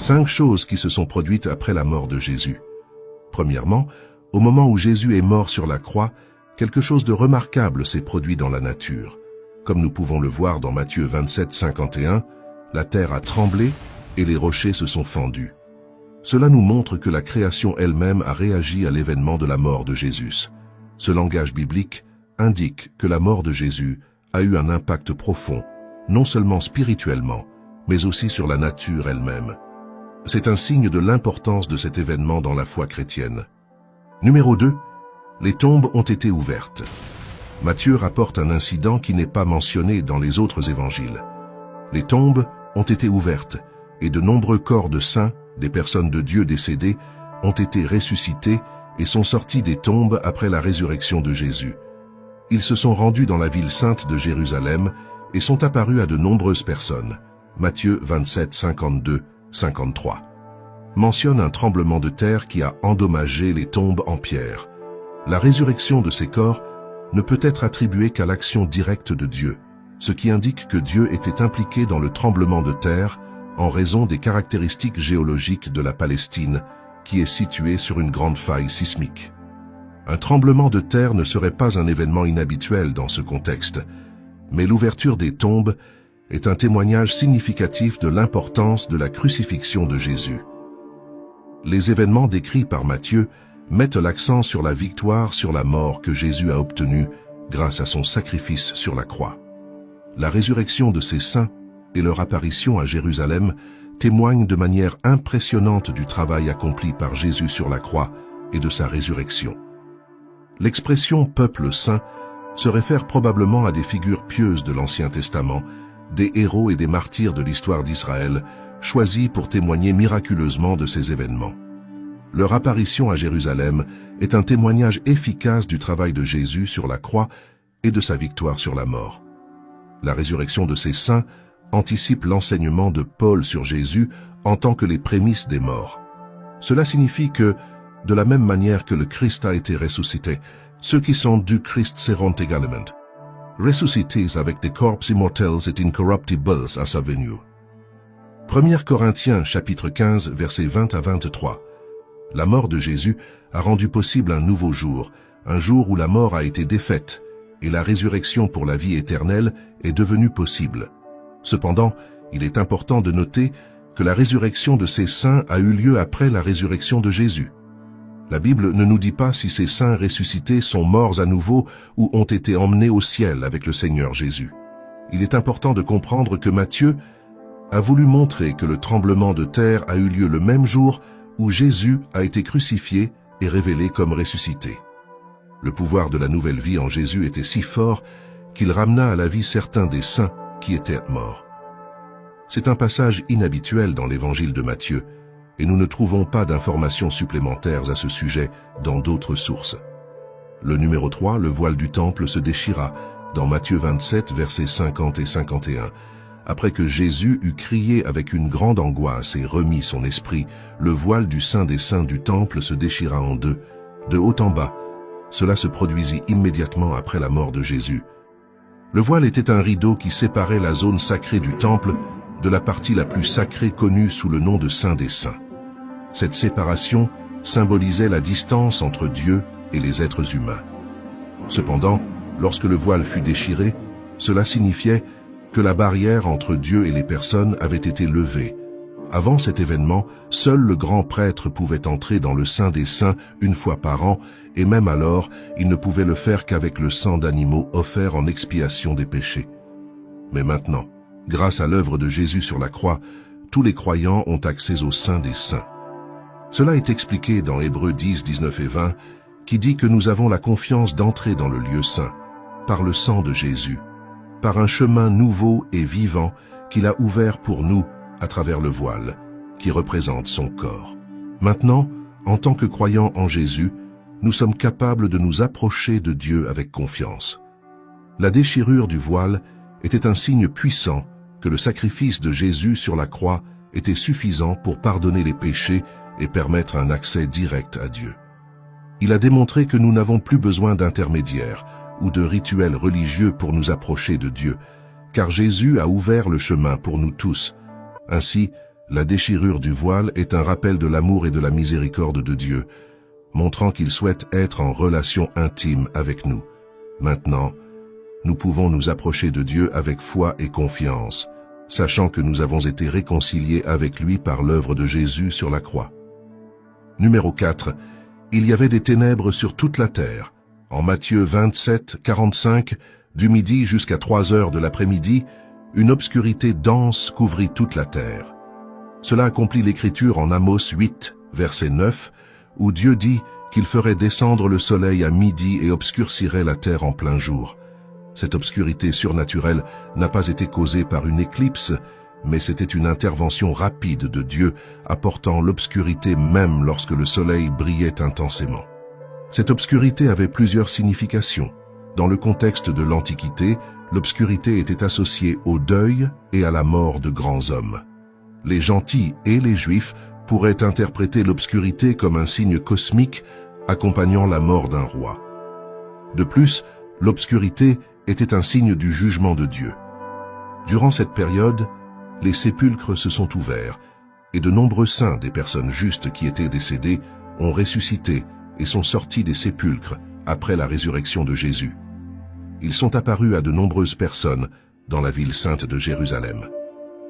5 choses qui se sont produites après la mort de Jésus. Premièrement, au moment où Jésus est mort sur la croix, quelque chose de remarquable s'est produit dans la nature. Comme nous pouvons le voir dans Matthieu 27, 51, la terre a tremblé et les rochers se sont fendus. Cela nous montre que la création elle-même a réagi à l'événement de la mort de Jésus. Ce langage biblique indique que la mort de Jésus a eu un impact profond, non seulement spirituellement, mais aussi sur la nature elle-même. C'est un signe de l'importance de cet événement dans la foi chrétienne. Numéro 2. Les tombes ont été ouvertes. Matthieu rapporte un incident qui n'est pas mentionné dans les autres évangiles. Les tombes ont été ouvertes et de nombreux corps de saints, des personnes de Dieu décédées, ont été ressuscités et sont sortis des tombes après la résurrection de Jésus. Ils se sont rendus dans la ville sainte de Jérusalem et sont apparus à de nombreuses personnes. Matthieu 27, 52, 53. Mentionne un tremblement de terre qui a endommagé les tombes en pierre. La résurrection de ces corps ne peut être attribuée qu'à l'action directe de Dieu, ce qui indique que Dieu était impliqué dans le tremblement de terre en raison des caractéristiques géologiques de la Palestine, qui est située sur une grande faille sismique. Un tremblement de terre ne serait pas un événement inhabituel dans ce contexte, mais l'ouverture des tombes est un témoignage significatif de l'importance de la crucifixion de Jésus. Les événements décrits par Matthieu mettent l'accent sur la victoire sur la mort que Jésus a obtenue grâce à son sacrifice sur la croix. La résurrection de ses saints et leur apparition à Jérusalem témoignent de manière impressionnante du travail accompli par Jésus sur la croix et de sa résurrection. L'expression « peuple saint » se réfère probablement à des figures pieuses de l'Ancien Testament, des héros et des martyrs de l'histoire d'Israël, choisis pour témoigner miraculeusement de ces événements. Leur apparition à Jérusalem est un témoignage efficace du travail de Jésus sur la croix et de sa victoire sur la mort. La résurrection de ces saints anticipe l'enseignement de Paul sur Jésus en tant que les prémices des morts. Cela signifie que, de la même manière que le Christ a été ressuscité, ceux qui sont du Christ seront également ressuscités avec des corps immortels et incorruptibles à sa venue. 1 Corinthiens chapitre 15 versets 20 à 23. La mort de Jésus a rendu possible un nouveau jour, un jour où la mort a été défaite, et la résurrection pour la vie éternelle est devenue possible. Cependant, il est important de noter que la résurrection de ces saints a eu lieu après la résurrection de Jésus. La Bible ne nous dit pas si ces saints ressuscités sont morts à nouveau ou ont été emmenés au ciel avec le Seigneur Jésus. Il est important de comprendre que Matthieu a voulu montrer que le tremblement de terre a eu lieu le même jour où Jésus a été crucifié et révélé comme ressuscité. Le pouvoir de la nouvelle vie en Jésus était si fort qu'il ramena à la vie certains des saints qui étaient morts. C'est un passage inhabituel dans l'évangile de Matthieu, et nous ne trouvons pas d'informations supplémentaires à ce sujet dans d'autres sources. Le numéro 3, le voile du temple se déchira, dans Matthieu 27, versets 50 et 51. Après que Jésus eut crié avec une grande angoisse et remis son esprit, le voile du Saint des Saints du temple se déchira en deux, de haut en bas. Cela se produisit immédiatement après la mort de Jésus. Le voile était un rideau qui séparait la zone sacrée du temple de la partie la plus sacrée connue sous le nom de Saint des Saints. Cette séparation symbolisait la distance entre Dieu et les êtres humains. Cependant, lorsque le voile fut déchiré, cela signifiait que la barrière entre Dieu et les personnes avait été levée. Avant cet événement, seul le grand prêtre pouvait entrer dans le Saint des Saints une fois par an, et même alors, il ne pouvait le faire qu'avec le sang d'animaux offerts en expiation des péchés. Mais maintenant, grâce à l'œuvre de Jésus sur la croix, tous les croyants ont accès au Saint des Saints. Cela est expliqué dans Hébreux 10, 19 et 20, qui dit que nous avons la confiance d'entrer dans le lieu saint, par le sang de Jésus, par un chemin nouveau et vivant qu'il a ouvert pour nous à travers le voile, qui représente son corps. Maintenant, en tant que croyants en Jésus, nous sommes capables de nous approcher de Dieu avec confiance. La déchirure du voile était un signe puissant que le sacrifice de Jésus sur la croix était suffisant pour pardonner les péchés et permettre un accès direct à Dieu. Il a démontré que nous n'avons plus besoin d'intermédiaires ou de rituels religieux pour nous approcher de Dieu, car Jésus a ouvert le chemin pour nous tous. Ainsi, La déchirure du voile est un rappel de l'amour et de la miséricorde de Dieu, montrant qu'il souhaite être en relation intime avec nous. Maintenant, nous pouvons nous approcher de Dieu avec foi et confiance, sachant que nous avons été réconciliés avec lui par l'œuvre de Jésus sur la croix. Numéro 4. Il y avait des ténèbres sur toute la terre. En Matthieu 27, 45, du midi jusqu'à 3 heures de l'après-midi, une obscurité dense couvrit toute la terre. Cela accomplit l'écriture en Amos 8, verset 9, où Dieu dit qu'il ferait descendre le soleil à midi et obscurcirait la terre en plein jour. Cette obscurité surnaturelle n'a pas été causée par une éclipse, mais c'était une intervention rapide de Dieu, apportant l'obscurité même lorsque le soleil brillait intensément. Cette obscurité avait plusieurs significations. Dans le contexte de l'Antiquité, l'obscurité était associée au deuil et à la mort de grands hommes. Les gentils et les juifs pourraient interpréter l'obscurité comme un signe cosmique accompagnant la mort d'un roi. De plus, l'obscurité était un signe du jugement de Dieu. Durant cette période, les sépulcres se sont ouverts et de nombreux saints des personnes justes qui étaient décédées ont ressuscité et sont sortis des sépulcres après la résurrection de Jésus. Ils sont apparus à de nombreuses personnes dans la ville sainte de Jérusalem.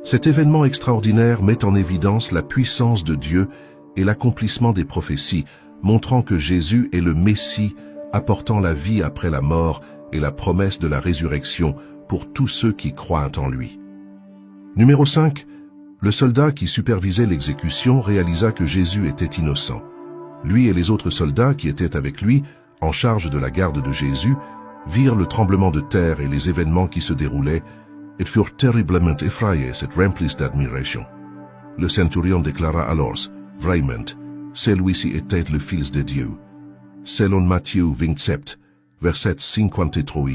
Cet événement extraordinaire met en évidence la puissance de Dieu et l'accomplissement des prophéties, montrant que Jésus est le Messie, apportant la vie après la mort et la promesse de la résurrection pour tous ceux qui croient en lui. Numéro 5. Le soldat qui supervisait l'exécution réalisa que Jésus était innocent. Lui et les autres soldats qui étaient avec lui, en charge de la garde de Jésus, virent le tremblement de terre et les événements qui se déroulaient, et furent terriblement effrayés et remplissent d'admiration. Le centurion déclara alors, vraiment, celui-ci était le Fils de Dieu. Selon Matthieu 27, versets 53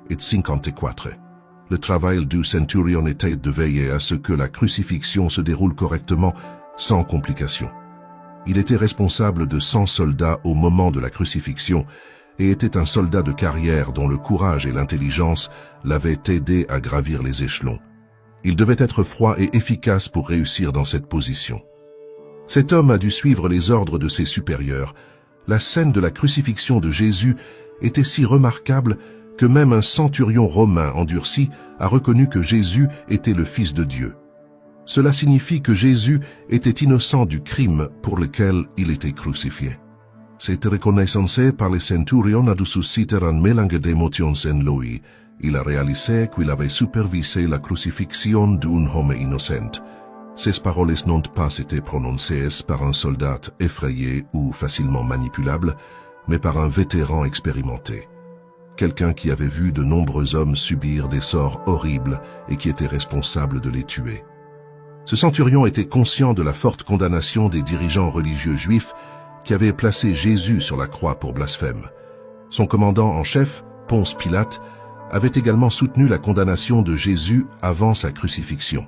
et 54. Le travail du centurion était de veiller à ce que la crucifixion se déroule correctement, sans complications. Il était responsable de 100 soldats au moment de la crucifixion et était un soldat de carrière dont le courage et l'intelligence l'avaient aidé à gravir les échelons. Il devait être froid et efficace pour réussir dans cette position. Cet homme a dû suivre les ordres de ses supérieurs. La scène de la crucifixion de Jésus était si remarquable que même un centurion romain endurci a reconnu que Jésus était le Fils de Dieu. Cela signifie que Jésus était innocent du crime pour lequel il était crucifié. Cette reconnaissance par le centurion a dû susciter un mélange d'émotions en lui. Il a réalisé qu'il avait supervisé la crucifixion d'un homme innocent. Ces paroles n'ont pas été prononcées par un soldat effrayé ou facilement manipulable, mais par un vétéran expérimenté. Quelqu'un qui avait vu de nombreux hommes subir des sorts horribles et qui était responsable de les tuer. Ce centurion était conscient de la forte condamnation des dirigeants religieux juifs qui avaient placé Jésus sur la croix pour blasphème. Son commandant en chef, Ponce Pilate, avait également soutenu la condamnation de Jésus avant sa crucifixion.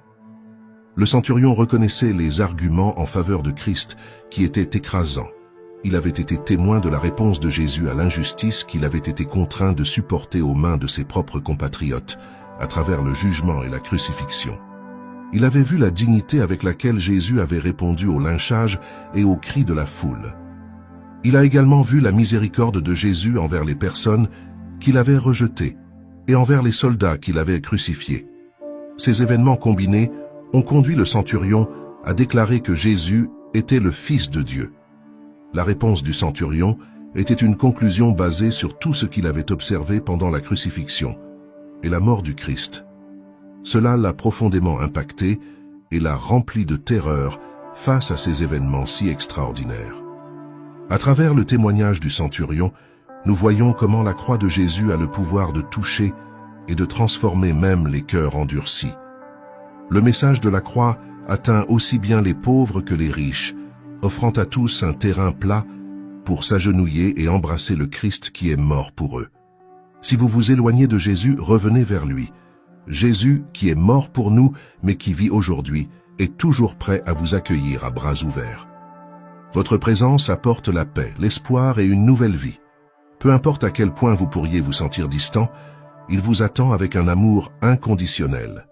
Le centurion reconnaissait les arguments en faveur de Christ qui étaient écrasants. Il avait été témoin de la réponse de Jésus à l'injustice qu'il avait été contraint de supporter aux mains de ses propres compatriotes à travers le jugement et la crucifixion. Il avait vu la dignité avec laquelle Jésus avait répondu au lynchage et aux cris de la foule. Il a également vu la miséricorde de Jésus envers les personnes qu'il avait rejetées et envers les soldats qu'il avait crucifiés. Ces événements combinés ont conduit le centurion à déclarer que Jésus était le Fils de Dieu. La réponse du centurion était une conclusion basée sur tout ce qu'il avait observé pendant la crucifixion et la mort du Christ. Cela l'a profondément impacté et l'a rempli de terreur face à ces événements si extraordinaires. À travers le témoignage du centurion, nous voyons comment la croix de Jésus a le pouvoir de toucher et de transformer même les cœurs endurcis. Le message de la croix atteint aussi bien les pauvres que les riches, offrant à tous un terrain plat pour s'agenouiller et embrasser le Christ qui est mort pour eux. Si vous vous éloignez de Jésus, revenez vers lui. Jésus, qui est mort pour nous, mais qui vit aujourd'hui, est toujours prêt à vous accueillir à bras ouverts. Votre présence apporte la paix, l'espoir et une nouvelle vie. Peu importe à quel point vous pourriez vous sentir distant, il vous attend avec un amour inconditionnel.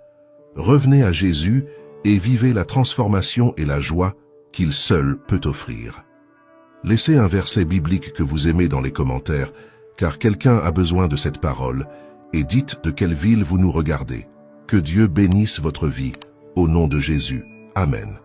Revenez à Jésus et vivez la transformation et la joie qu'il seul peut offrir. Laissez un verset biblique que vous aimez dans les commentaires, car quelqu'un a besoin de cette parole, et dites de quelle ville vous nous regardez. Que Dieu bénisse votre vie, au nom de Jésus. Amen.